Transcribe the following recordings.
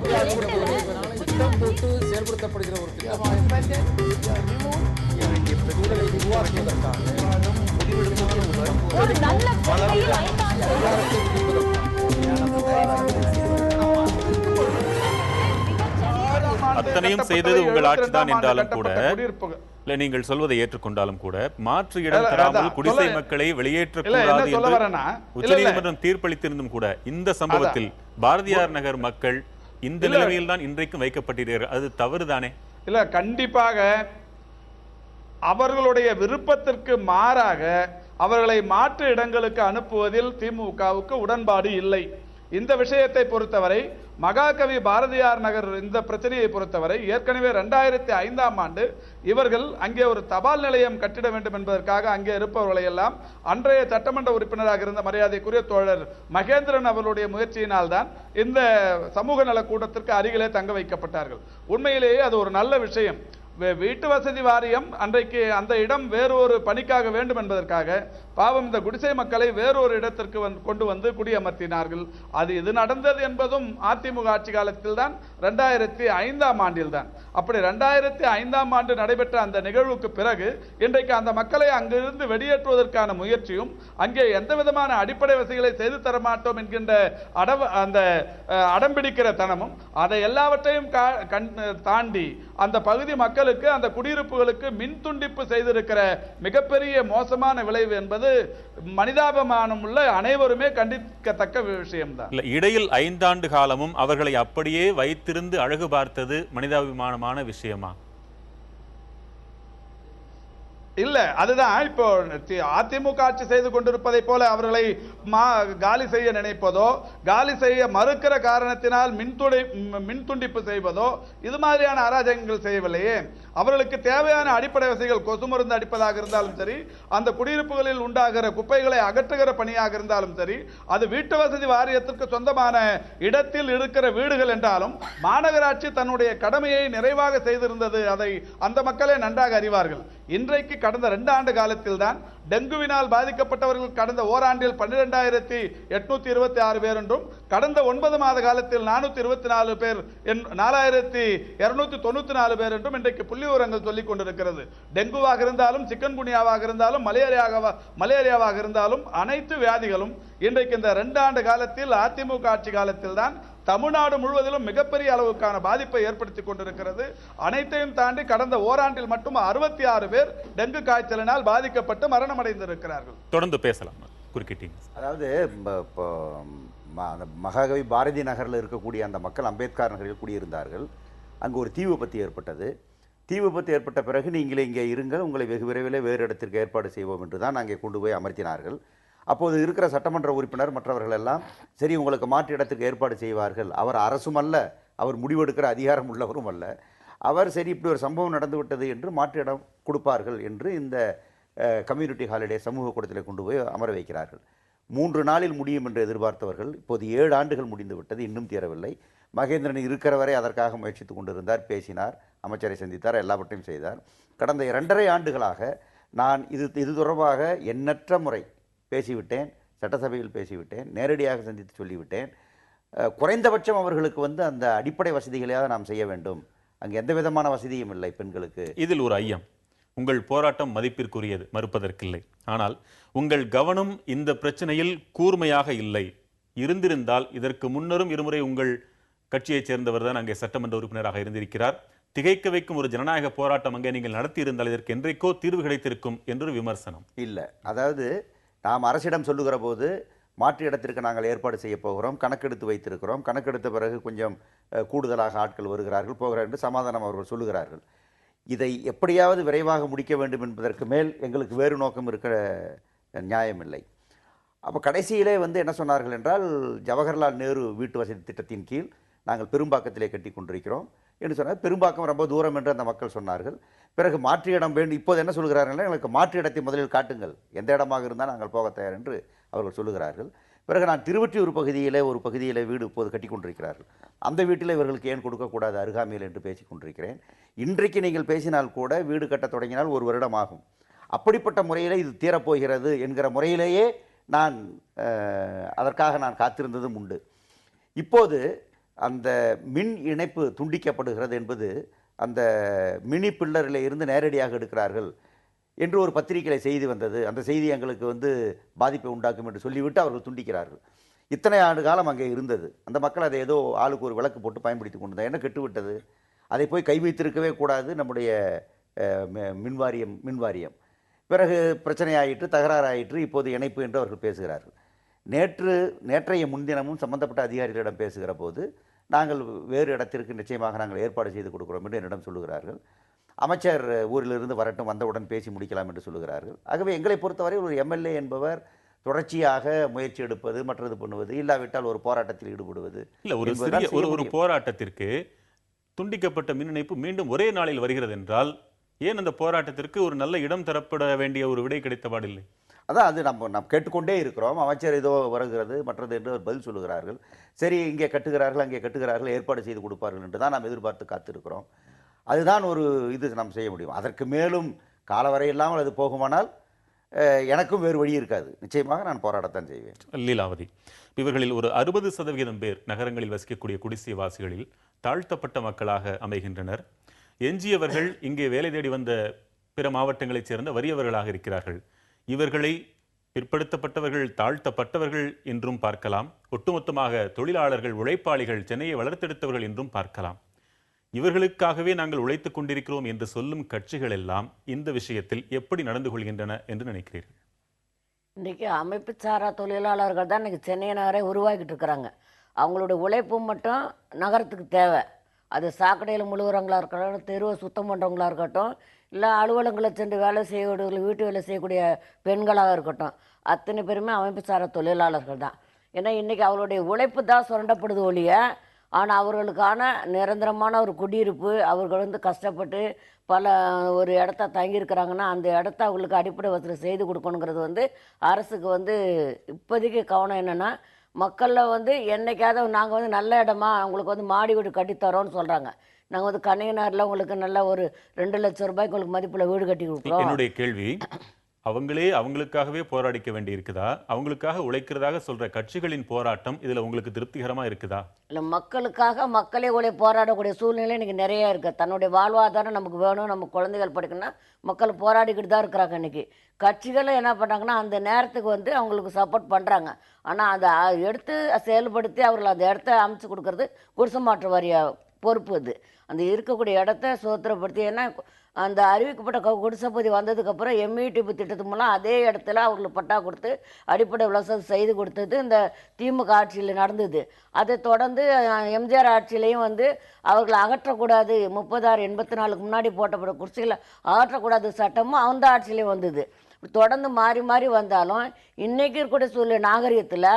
திட்டம் போட்டு செயல்படுத்தப்படுகிற ஒரு திட்டமாக சூழலை உருவாக்குவதற்காக அத்தனையும் செய்தது உங்கள் ஆட்சிதான் என்றாலும் கூட, இல்ல நீங்கள் சொல்வதை ஏற்றுக்கொண்டாலும் கூட, மாற்று இடம் தராமல் குடிசை மக்களை வெளியேற்றக்கூடாது என்று உச்சநீதிமன்றம் தீர்ப்பளித்திருந்தும் கூட இந்த சம்பவத்தில் பாரதியார் நகர் மக்கள் இந்த நிலைமையில் தான் இன்றைக்கும் வைக்கப்பட்டிருக்கிறார்கள். அது தவறுதானே? இல்ல, கண்டிப்பாக அவர்களுடைய விருப்பத்திற்கு மாறாக அவர்களை மாற்று இடங்களுக்கு அனுப்புவதில் திமுகவுக்கு உடன்பாடு இல்லை. இந்த விஷயத்தை பொறுத்தவரை மகாகவி பாரதியார் நகர் இந்த பிரச்சனையை பொறுத்தவரை ஏற்கனவே 2005ஆம் ஆண்டு இவர்கள் அங்கே ஒரு தபால் நிலையம் கட்டிட வேண்டும் என்பதற்காக அங்கே இருப்பவர்களை எல்லாம் அன்றைய சட்டமன்ற உறுப்பினராக இருந்த மரியாதைக்குரிய தோழர் மகேந்திரன் அவர்களுடைய முயற்சியினால் தான் இந்த சமூக நல கூட்டத்திற்கு அருகிலே தங்க வைக்கப்பட்டார்கள். உண்மையிலேயே அது ஒரு நல்ல விஷயம். வீட்டு வசதி வாரியம் அன்றைக்கு அந்த இடம் வேறொரு பணிக்காக வேண்டும் என்பதற்காக பாவம் இந்த குடிசை மக்களை வேறொரு இடத்திற்கு கொண்டு வந்து குடியமர்த்தினார்கள். அது இது நடந்தது என்பதும் அதிமுக ஆட்சி காலத்தில் தான் 2005ஆம் ஆண்டில் தான். அப்படி 2005ஆம் ஆண்டு நடைபெற்ற அந்த நிகழ்வுக்கு பிறகு இன்றைக்கு அந்த மக்களை அங்கிருந்து வெளியேற்றுவதற்கான முயற்சியும் அங்கே எந்த விதமான அடிப்படை வசதிகளை செய்து தர மாட்டோம் என்கின்ற அந்த அடம்பிடிக்கிற தனமும் அதை எல்லாவற்றையும் தாண்டி அந்த பகுதி மக்களுக்கு அந்த குடியிருப்புகளுக்கு மின் துண்டிப்பு செய்திருக்கிற மிகப்பெரிய மோசமான விளைவு என்பது மனிதாபிமானம் உள்ள அனைவருமே கண்டிக்கத்தக்க விஷயம்தான். இடையில் 5 ஆண்டு காலமும் அவர்களை அப்படியே வைத்திருந்து அழகு பார்த்தது மனிதாபிமானமான விஷயமா? இல்ல, அதுதான் இப்போ அதிமுக ஆட்சி செய்து கொண்டிருப்பதை போல அவர்களை காலி செய்ய நினைப்பதோ, காலி செய்ய மறுக்கிற காரணத்தினால் மின் துண்டிப்பு செய்வதோ இது மாதிரியான அராஜகங்கள் செய்யவில்லையே. அவர்களுக்கு தேவையான அடிப்படை வசதிகள், கொசு மருந்து அடிப்பதாக இருந்தாலும் சரி, அந்த குடியிருப்புகளில் உண்டாகிற குப்பைகளை அகற்றுகிற பணியாக இருந்தாலும் சரி, அது வீட்டு வசதி வாரியத்திற்கு சொந்தமான இடத்தில் இருக்கிற வீடுகள் என்றாலும் மாநகராட்சி தன்னுடைய கடமையை நிறைவாக செய்திருந்தது. அதை அந்த மக்களே நன்றாக அறிவார்கள். இன்றைக்கு கடந்த 2 ஆண்டு காலத்தில் தான் டெங்குவினால் பாதிக்கப்பட்டவர்கள் கடந்த ஓராண்டில் 12,826 பேர் என்றும் கடந்த 9 மாத காலத்தில் 424 பேர் 4,294 பேர் என்றும் இன்றைக்கு புள்ளி விவரங்கள் சொல்லிக் கொண்டிருக்கிறது. டெங்குவாக இருந்தாலும், சிக்கன்குனியாவாக இருந்தாலும், மலேரியாவாக இருந்தாலும் அனைத்து வியாதிகளும் இன்றைக்கு இந்த 2 ஆண்டு காலத்தில் அதிமுக ஆட்சி காலத்தில் தான் தமிழ்நாடு முழுவதிலும் மிகப்பெரிய அளவுக்கான பாதிப்பை ஏற்படுத்திக் கொண்டிருக்கிறது. அனைத்தையும் தாண்டி கடந்த ஓராண்டில் மட்டும் 66 பேர் டெங்கு காய்ச்சலினால் பாதிக்கப்பட்டு மரணம் அடைந்திருக்கிறார்கள். தொடர்ந்து பேசலாம். குறுக்கிட்டீங்க. அதாவது மகாகவி பாரதி நகரில் இருக்கக்கூடிய அந்த மக்கள் அம்பேத்கர் நகரில் குடியிருந்தார்கள். அங்கு ஒரு தீ விபத்து ஏற்பட்டது. தீ விபத்து ஏற்பட்ட பிறகு நீங்களே இங்கே இருங்கள், உங்களை வெகு விரைவில் வேறு இடத்திற்கு ஏற்பாடு செய்வோம் என்று தான் அங்கே கொண்டு போய் அமர்த்தினார்கள். அப்போது இருக்கிற சட்டமன்ற உறுப்பினர் மற்றவர்கள் எல்லாம் சரி உங்களுக்கு மாற்று இடத்துக்கு ஏற்பாடு செய்வார்கள். அவர் அரசும் அல்ல, அவர் முடிவெடுக்கிற அதிகாரம் உள்ளவரும் அல்ல. அவர் சரி இப்படி ஒரு சம்பவம் நடந்துவிட்டது என்று மாற்று இடம் கொடுப்பார்கள் என்று இந்த கம்யூனிட்டி ஹாலிடே சமூக கூடத்தில் கொண்டு போய் அமர வைக்கிறார்கள். 3 நாளில் முடியும் என்று எதிர்பார்த்தவர்கள் இப்போது 7 ஆண்டுகள் முடிந்து விட்டது, இன்னும் தீரவில்லை. மகேந்திரன் இருக்கிற வரை அதற்காக முயற்சித்து கொண்டிருந்தார், பேசினார், அமைச்சரை சந்தித்தார், எல்லாவற்றையும் செய்தார். கடந்த 2.5 ஆண்டுகளாக நான் இது தொடர்பாக எண்ணற்ற முறை பேசிவிட்டேன், சட்டசபையில் பேசிவிட்டேன், நேரடியாக சந்தித்து சொல்லிவிட்டேன். குறைந்தபட்சம் அவர்களுக்கு அந்த அடிப்படை வசதிகளையாவது நாம் செய்ய வேண்டும். அங்கே எந்த விதமான வசதியும் இல்லை பெண்களுக்கு. இதில் ஒரு ஐயம், உங்கள் போராட்டம் மதிப்பிற்குரியது, மறுப்பதற்கில்லை. ஆனால் உங்கள் கவனம் இந்த பிரச்சனையில் கூர்மையாக இல்லை. இருந்திருந்தால் இதற்கு முன்னரும் இருமுறை உங்கள் கட்சியைச் சேர்ந்தவர் தான் அங்கே சட்டமன்ற உறுப்பினராக இருந்திருக்கிறார். திகைக்க வைக்கும் ஒரு ஜனநாயக போராட்டம் அங்கே நீங்கள் நடத்தி இருந்தால் இதற்கு என்றைக்கோ தீர்வு கிடைத்திருக்கும் என்று விமர்சனம். இல்லை, அதாவது நாம் அரசிடம் சொல்லுகிற போது மாற்று இடத்திற்கு நாங்கள் ஏற்பாடு செய்ய போகிறோம், கணக்கெடுத்து வைத்திருக்கிறோம், கணக்கெடுத்த பிறகு கொஞ்சம் கூடுதலாக ஆட்கள் வருகிறார்கள் போகிறார்கள் என்று சமாதானம் அவர்கள் சொல்லுகிறார்கள். இதை எப்படியாவது விரைவாக முடிக்க வேண்டும் என்பதற்கு மேல் எங்களுக்கு வேறு நோக்கம் இருக்கிற நியாயமில்லை. அப்போ கடைசியிலே என்ன சொன்னார்கள் என்றால், ஜவஹர்லால் நேரு வீட்டு வசதி திட்டத்தின் கீழ் நாங்கள் பெரும்பாக்கத்திலே கட்டி கொண்டிருக்கிறோம் என்று சொன்னால், பெரும்பாக்கம் ரொம்ப தூரம் என்று அந்த மக்கள் சொன்னார்கள். பிறகு மாற்று இடம் வேண்டும். இப்போது என்ன சொல்கிறார்கள், எங்களுக்கு மாற்று இடத்தை முதலில் காட்டுங்கள், எந்த இடமாக இருந்தால் நாங்கள் போக தயார் என்று அவர்கள் சொல்லுகிறார்கள். பிறகு நான் திருவொற்றியூர் ஒரு பகுதியில் வீடு இப்போது கட்டி கொண்டிருக்கிறார்கள். அந்த வீட்டில் இவர்களுக்கு ஏன் கொடுக்கக்கூடாது அருகாமையில் என்று பேசி கொண்டிருக்கிறேன். இன்றைக்கு நீங்கள் பேசினால் கூட வீடு கட்ட தொடங்கினால் 1 வருடம் ஆகும். அப்படிப்பட்ட முறையில் இது தீரப்போகிறது என்கிற முறையிலேயே அதற்காக நான் காத்திருந்ததும் உண்டு. இப்போது அந்த மின் இணைப்பு துண்டிக்கப்படுகிறது என்பது அந்த மினி பில்லரில் இருந்து நேரடியாக எடுக்கிறார்கள் என்று ஒரு பத்திரிகையில் செய்தி வந்தது. அந்த செய்தி எங்களுக்கு பாதிப்பை உண்டாக்கும் என்று சொல்லிவிட்டு அவர்கள் துண்டிக்கிறார்கள். இத்தனை ஆண்டு காலம் அங்கே இருந்தது. அந்த மக்கள் அதை ஏதோ ஆளுக்கு ஒரு விளக்கு போட்டு பயன்படுத்தி கொண்டு என்ன கெட்டுவிட்டது? அதை போய் கை வைத்திருக்கவே கூடாது நம்முடைய மின்வாரியம். பிறகு பிரச்சனையாயிற்று, தகராறாயிற்று, இப்போது இணைப்பு என்று அவர்கள் பேசுகிறார்கள். நேற்றைய முன்தினமும் சம்பந்தப்பட்ட அதிகாரிகளிடம் பேசுகிற போது நாங்கள் வேறு இடத்திற்கு நிச்சயமாக நாங்கள் ஏற்பாடு செய்து கொடுக்கிறோம் என்று என்னிடம் சொல்லுகிறார்கள். அமைச்சர் ஊரிலிருந்து வரட்டும், வந்தவுடன் பேசி முடிக்கலாம் என்று சொல்லுகிறார்கள். ஆகவே எங்களை பொறுத்தவரை ஒரு எம்எல்ஏ என்பவர் தொடர்ச்சியாக முயற்சி எடுப்பது, மற்றது பண்ணுவது, இல்லாவிட்டால் ஒரு போராட்டத்தில் ஈடுபடுவது இல்லை. ஒரு சிறிய ஒரு போராட்டத்திற்கு துண்டிக்கப்பட்ட மின் இணைப்பு மீண்டும் ஒரே நாளில் வருகிறது என்றால் ஏன் அந்த போராட்டத்திற்கு ஒரு நல்ல இடம் தரப்பட வேண்டிய ஒரு விடை கிடைத்தபாடில்லை? அதான் அது நம்ம கேட்டுக்கொண்டே இருக்கிறோம். அமைச்சர் ஏதோ வருகிறது, மற்றது என்று பதில் சொல்லுகிறார்கள். சரி, இங்கே கட்டுகிறார்கள், அங்கே கட்டுகிறார்கள், ஏற்பாடு செய்து கொடுப்பார்கள் என்று தான் நாம் எதிர்பார்த்து காத்திருக்கிறோம். அதுதான் ஒரு நாம் செய்ய முடியும். அதற்கு மேலும் காலவரை இல்லாமல் அது போகுமானால் எனக்கும் வேறு வழி இருக்காது. நிச்சயமாக நான் போராடத்தான் செய்வேன். லீலாவதி, இவர்களில் ஒரு 60% பேர் நகரங்களில் வசிக்கக்கூடிய குடிசை வாசிகளில் தாழ்த்தப்பட்ட மக்களாக அமைகின்றனர். எஞ்சியவர்கள் இங்கே வேலை தேடி வந்த பிற மாவட்டங்களைச் சேர்ந்த வறியவர்களாக இருக்கிறார்கள். இவர்களை பிற்படுத்தப்பட்டவர்கள், தாழ்த்தப்பட்டவர்கள் என்றும் பார்க்கலாம். ஒட்டுமொத்தமாக தொழிலாளர்கள், உழைப்பாளிகள், சென்னையை வளர்த்தெடுத்தவர்கள் என்றும் பார்க்கலாம். இவர்களுக்காகவே நாங்கள் உழைத்துக் கொண்டிருக்கிறோம் என்று சொல்லும் கட்சிகள் எல்லாம் இந்த விஷயத்தில் எப்படி நடந்து கொள்கின்றன என்று நினைக்கிறீர்கள்? இன்றைக்கி அமைப்பு சாரா தொழிலாளர்கள் தான் இன்றைக்கி சென்னை நகரை உருவாக்கிட்டு இருக்கிறாங்க. அவங்களோட உழைப்பு மட்டும் நகரத்துக்கு தேவை. அது சாக்கடையில் முழுகிறவங்களா இருக்கட்டும், தெருவை சுத்தம் பண்ணுறவங்களா இருக்கட்டும், இல்லை அலுவலகங்களை சென்று வேலை செய்யக்கூடிய, வீட்டு வேலை செய்யக்கூடிய பெண்களாக இருக்கட்டும், அத்தனை பேருமே அமைப்பு சாரா தொழிலாளர்கள் தான். ஏன்னா இன்றைக்கி அவர்களுடைய உழைப்பு தான் சுரண்டப்படுது ஒழிய, ஆனால் அவர்களுக்கான நிரந்தரமான ஒரு குடியிருப்பு, அவர்கள் கஷ்டப்பட்டு ஒரு இடத்த தங்கியிருக்கிறாங்கன்னா அந்த இடத்த அவங்களுக்கு அடிப்படை வசதி செய்து கொடுக்கணுங்கிறது அரசுக்கு இப்போதைக்கு கவனம் என்னென்னா, மக்களில் என்னைக்காவது நாங்கள் நல்ல இடமா அவங்களுக்கு மாடி வீடு கட்டித்தரோன்னு சொல்கிறாங்க. நாங்கள் கண்ணையனாரில் உங்களுக்கு நல்ல ஒரு 2 லட்சம் ரூபாய்க்கு உங்களுக்கு மதிப்பில் வீடு கட்டி கொடுக்குறோம். என்னுடைய கேள்வி, அவங்களுக்காகவே போராடிக்க வேண்டி இருக்குதா? அவங்களுக்காக உழைக்கிறதாக சொல்ற கட்சிகளின் போராட்டம் இதுல உங்களுக்கு திருப்திகரமா இருக்குதா? இல்லை, மக்களுக்காக மக்களே போராடக்கூடிய சூழ்நிலை இன்னைக்கு நிறைய இருக்கு. தன்னுடைய வாழ்வாதாரம் நமக்கு வேணும், நம்ம குழந்தைகள் படிக்கணும்னா மக்கள் போராடிக்கிட்டு தான் இருக்கிறாங்க. இன்னைக்கு கட்சிகளும் என்ன பண்ணுறாங்கன்னா அந்த நேரத்துக்கு அவங்களுக்கு சப்போர்ட் பண்ணுறாங்க. ஆனால் அதை எடுத்து செயல்படுத்தி அவர்கள் அந்த இடத்த அமைச்சு கொடுக்கறது குடிசை மாற்று வாரிய பொறுப்பு. அது அந்த இருக்கக்கூடிய இடத்த சுதந்திரப்படுத்தி, ஏன்னா அந்த அறிவிக்கப்பட்ட குடிசைப்பதி வந்ததுக்கப்புறம் எம்இடிபி திட்டத்து மூலம் அதே இடத்துல அவர்களுக்கு பட்டா கொடுத்து அடிப்படை வசதி செய்து கொடுத்தது இந்த திமுக ஆட்சியில் நடந்தது. அதை தொடர்ந்து எம்ஜிஆர் ஆட்சியிலையும் அவர்களை அகற்றக்கூடாது, 36-84 முன்னாடி போட்டப்பட்ட குடிசைகளை அகற்றக்கூடாது சட்டமும் அந்த ஆட்சியிலையும் வந்தது. தொடர்ந்து மாறி மாறி வந்தாலும் இன்றைக்கி இருக்கக்கூடிய சூழ்நிலை நாகரிகத்தில்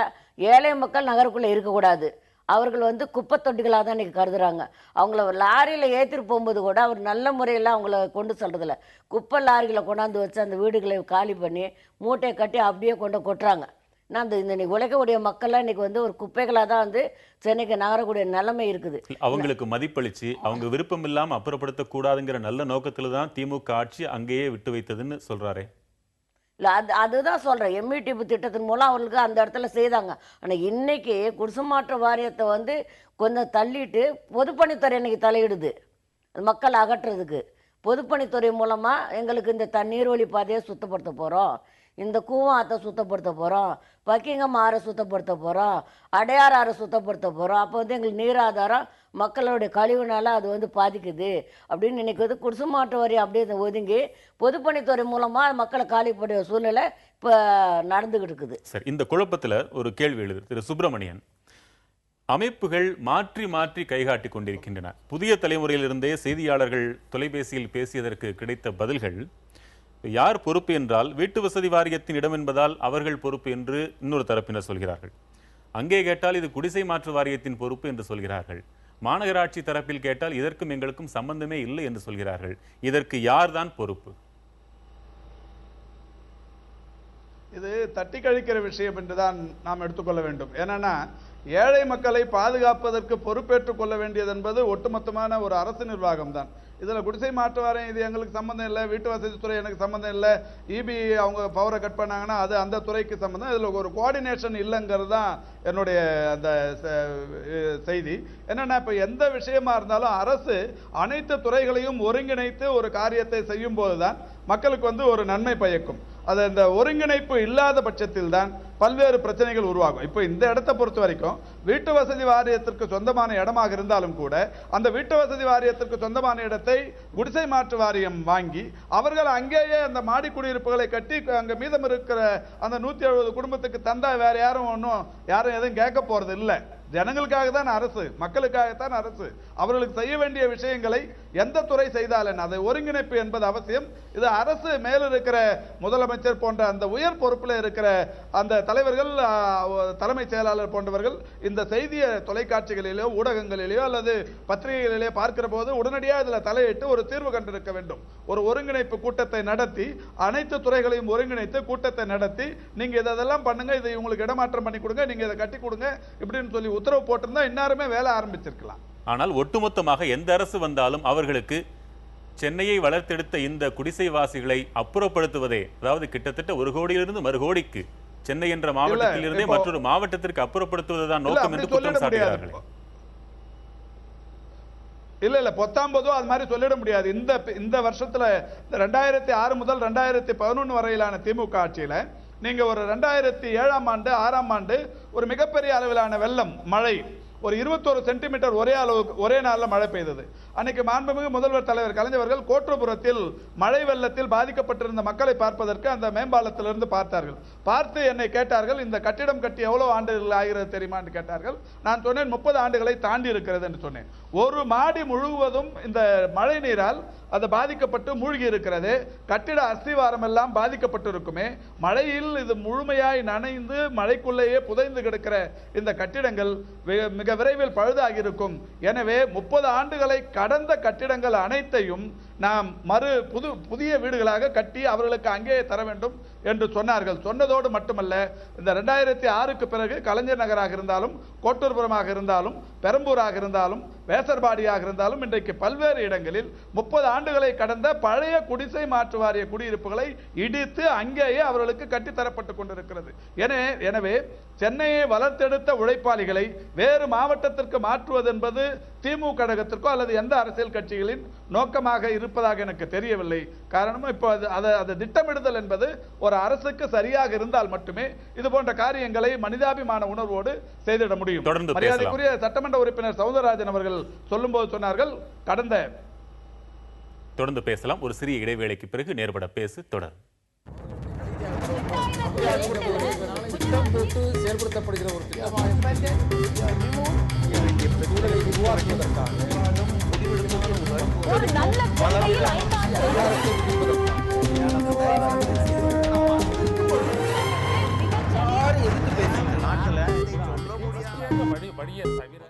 ஏழை மக்கள் நகருக்குள்ளே இருக்கக்கூடாது. அவர்கள் குப்பை தொட்டிகளாக தான் இன்றைக்கி கருதுகிறாங்க. அவங்கள லாரியில் ஏற்றிட்டு போகும்போது கூட அவர் நல்ல முறையில் அவங்கள கொண்டு சொல்கிறதில்ல. குப்பை லாரிகளை கொண்டாந்து வச்சு அந்த வீடுகளை காலி பண்ணி மூட்டையை கட்டி அப்படியே கொட்டுறாங்க. நான் இந்த இன்னைக்கு உழைக்கக்கூடிய மக்கள்லாம் இன்றைக்கி ஒரு குப்பைகளாக தான் சென்னைக்கு நகரக்கூடிய நிலைமை இருக்குது. அவங்களுக்கு மதிப்பளித்து அவங்க விருப்பம் இல்லாமல் அப்புறப்படுத்தக்கூடாதுங்கிற நல்ல நோக்கத்தில் தான் திமுக ஆட்சி அங்கேயே விட்டு வைத்ததுன்னு சொல்கிறாரே. இல்லை, அதுதான் சொல்கிறேன். எம்இடிபி திட்டத்தின் மூலம் அவர்களுக்கு அந்த இடத்துல செய்தாங்க. ஆனால் இன்றைக்கி குடிசை மாற்று வாரியத்தை கொஞ்சம் தள்ளிட்டு பொதுப்பணித்துறை இன்றைக்கி தலையிடுது மக்கள் அகற்றுறதுக்கு. பொதுப்பணித்துறை மூலமாக எங்களுக்கு இந்த தண்ணீர் வழி பாதையை சுத்தப்படுத்த போகிறோம், இந்த கூவம் ஆற்றை சுத்தப்படுத்த போகிறோம், பக்கிங்கம் ஆறை சுத்தப்படுத்த போகிறோம், அடையாறு ஆறை சுத்தப்படுத்த போகிறோம். அப்போ எங்களுக்கு நீர் ஆதாரம் மக்களுடைய கழிவுனால அது பாதிக்குது அப்படின்னு இன்றைக்கி குடிசை மாற்று வாரியம் அப்படியே ஒதுங்கி பொதுப்பணித்துறை மூலமாக மக்களை காலிப்படைய சூழ்நிலை இப்போ நடந்துக்கிட்டு இருக்குது. சரி, இந்த குழப்பத்தில் ஒரு கேள்வி எழுது. திரு சுப்பிரமணியன், அமைப்புகள் மாற்றி மாற்றி கைகாட்டி கொண்டிருக்கின்றன. புதிய தலைமுறையிலிருந்தே செய்தியாளர்கள் தொலைபேசியில் பேசியதற்கு கிடைத்த பதில்கள், யார் பொறுப்பு என்றால் வீட்டு வசதி வாரியத்தின் இடம் என்பதால் அவர்கள் பொறுப்பு என்று இன்னொரு தரப்பினர் சொல்கிறார்கள். அங்கே கேட்டால் இது குடிசை மாற்று வாரியத்தின் பொறுப்பு என்று சொல்கிறார்கள். மாநகராட்சி தரப்பில் கேட்டால் இதற்கும் எங்களுக்கும் சம்பந்தமே இல்லை என்று சொல்கிறார்கள். இதற்கு யார்தான் பொறுப்பு? இது தட்டி கழிக்கிற விஷயம் என்றுதான் நாம் எடுத்துக்கொள்ள வேண்டும். ஏன்னா ஏழை மக்களை பாதுகாப்பதற்கு பொறுப்பேற்றுக் கொள்ள வேண்டியது என்பது ஒட்டுமொத்தமான ஒரு அரசு நிர்வாகம் தான். இதில் குடிசை மாற்று வாரியம் இது எங்களுக்கு சம்மந்தம் இல்லை, வீட்டு வசதித்துறை எனக்கு சம்மந்தம் இல்லை, இபி அவங்க பவரை கட் பண்ணாங்கன்னா அது அந்த துறைக்கு சம்மந்தம், இதில் ஒரு கோஆர்டினேஷன் இல்லைங்கிறது தான் என்னுடைய அந்த செய்தி. என்னன்னா இப்போ எந்த விஷயமா இருந்தாலும் அரசு அனைத்து துறைகளையும் ஒருங்கிணைத்து ஒரு காரியத்தை செய்யும் போதுதான் மக்களுக்கு ஒரு நன்மை பயக்கும். அது இந்த ஒருங்கிணைப்பு இல்லாத பட்சத்தில் தான் பல்வேறு பிரச்சனைகள் உருவாகும். இப்போ இந்த இடத்தை பொறுத்த வரைக்கும் வீட்டு வசதி வாரியத்திற்கு சொந்தமான இடமாக இருந்தாலும் கூட அந்த வீட்டு வசதி வாரியத்திற்கு சொந்தமான இடத்தை குடிசை மாற்று வாரியம் வாங்கி அவர்கள் அங்கேயே அந்த மாடி குடியிருப்புகளை கட்டி அங்கே மீதம் இருக்கிற அந்த 170 குடும்பத்துக்கு தந்தா வேற யாரும் எதுவும் கேட்க போறது இல்லை. ஜனங்களுக்காக தான் அரசு, மக்களுக்காகத்தான் அரசு. அவர்களுக்கு செய்ய வேண்டிய விஷயங்களை எந்த துறை செய்தாலும் அதை ஒருங்கிணைப்பு என்பது அவசியம். இது அரசு மேல் இருக்கிற முதலமைச்சர் போன்ற அந்த உயர் பொறுப்பில் இருக்கிற அந்த தலைவர்கள், தலைமைச் செயலாளர் போன்றவர்கள் இந்த செய்தியை தொலைக்காட்சிகளிலேயோ ஊடகங்களிலேயோ அல்லது பத்திரிகைகளிலேயோ பார்க்கிற போது உடனடியாக இதில் தலையிட்டு ஒரு தீர்வு கண்டிருக்க வேண்டும். ஒரு ஒருங்கிணைப்பு கூட்டத்தை நடத்தி அனைத்து துறைகளையும் ஒருங்கிணைத்து கூட்டத்தை நடத்தி நீங்க இதெல்லாம் பண்ணுங்க, இதை உங்களுக்கு இடமாற்றம் பண்ணி கொடுங்க, நீங்க இதை கட்டி கொடுங்க இப்படின்னு சொல்லி உத்தரவு போட்டிருந்தா இன்னாருமே வேலை ஆரம்பிச்சிருக்கலாம். ஆனால் ஒட்டுமொத்தமாக எந்த அரசு வந்தாலும் அவர்களுக்கு சென்னையை வளர்த்தெடுத்த இந்த குடிசைவாசிகளை அப்புறப்படுத்துவதே, அதாவது கிட்டத்தட்ட 1 கோடியிலிருந்து மறு கோடிக்கு சென்னை என்ற மாவட்டத்திலிருந்தே மற்றொரு மாவட்டத்திற்கு அப்புறப்படுத்துவதுதான் நோக்கம் என்று குற்றம் சாட்டுகிறார்கள். இல்ல பொத்தாம்பதோ அது மாதிரி சொல்லிட முடியாது. இந்த வருஷத்துல 2006 முதல் 2011 வரையிலான திமுக ஆட்சியில நீங்க ஒரு 2007ஆம் ஆண்டு 6ஆம் ஆண்டு ஒரு மிகப்பெரிய அளவிலான வெள்ளம், மழை, ஒரு 21 சென்டிமீட்டர் ஒரே நாள்ல மழை பெய்தது. அன்னைக்கு மாண்புமிகு முதல்வர் தலைவர் கலைஞர்கள் கோட்டூர்புரத்தில் மழை வெள்ளத்தில் பாதிக்கப்பட்டிருந்த மக்களை பார்ப்பதற்கு அந்த மேம்பாலத்திலிருந்து பார்த்தார்கள். பார்த்து என்னை கேட்டார்கள், இந்த கட்டிடம் கட்டி எவ்வளவு ஆண்டுகள் ஆகிறது தெரியுமான்னு கேட்டார்கள். நான் சொன்னேன் 30 ஆண்டுகளை தாண்டி இருக்கிறது என்று சொன்னேன். ஒரு மாடி முழுவதும் இந்த மழை நீரால் அது பாதிக்கப்பட்டு மூழ்கி இருக்கிறது. கட்டிட அஸ்திவாரம் எல்லாம் பாதிக்கப்பட்டு இருக்குமே. மழையில் இது முழுமையாய் நனைந்து மழைக்குள்ளேயே புதைந்து கிடக்கிற இந்த கட்டிடங்கள் மிக விரைவில் பழுதாகி இருக்கும். எனவே 30 ஆண்டுகளை கடந்த கட்டிடங்கள் அனைத்தையும் நாம் புதிய வீடுகளாக கட்டி அவர்களுக்கு அங்கேயே தர வேண்டும் என்று சொன்னார்கள். சொன்னதோடு மட்டுமல்ல, இந்த 2006க்கு பிறகு கலைஞர் நகராக இருந்தாலும், கோட்டூர்புரமாக இருந்தாலும், பெரம்பூராக இருந்தாலும், வேசர்பாடியாக இருந்தாலும் இன்றைக்கு பல்வேறு இடங்களில் 30 ஆண்டுகளை கடந்த பழைய குடிசை மாற்று வாரிய குடியிருப்புகளை இடித்து அங்கேயே அவர்களுக்கு கட்டித்தரப்பட்டுக் கொண்டிருக்கிறது. எனவே சென்னையை வளர்த்தெடுத்த உழைப்பாளிகளை வேறு மாவட்டத்திற்கு மாற்றுவது என்பது திமுக கழகத்திற்கோ அல்லது எந்த அரசியல் கட்சிகளின் நோக்கமாக இருப்பதாக எனக்கு தெரியவில்லை. காரணம், இப்போ அது திட்டமிடுதல் என்பது ஒரு அரசுக்கு சரியாக இருந்தால் மட்டுமே இது போன்ற காரியங்களை மனிதாபிமான உணர்வோடு செய்திட முடியும். மரியாதைக்குரிய சட்டமன்ற உறுப்பினர் சௌந்தரராஜன் அவர்கள் சொல்லும்போது சொன்னார்கள், தொடர்ந்து பேசலாம். ஒரு சிறிய இடைவேளைக்கு பிறகு நேர்பட பேசு தொடரும். போட்டு செயல்படுத்தப்படுகிற ஒரு திட்டமாக சூழலை உருவாக்குவதற்காக படியை தவிர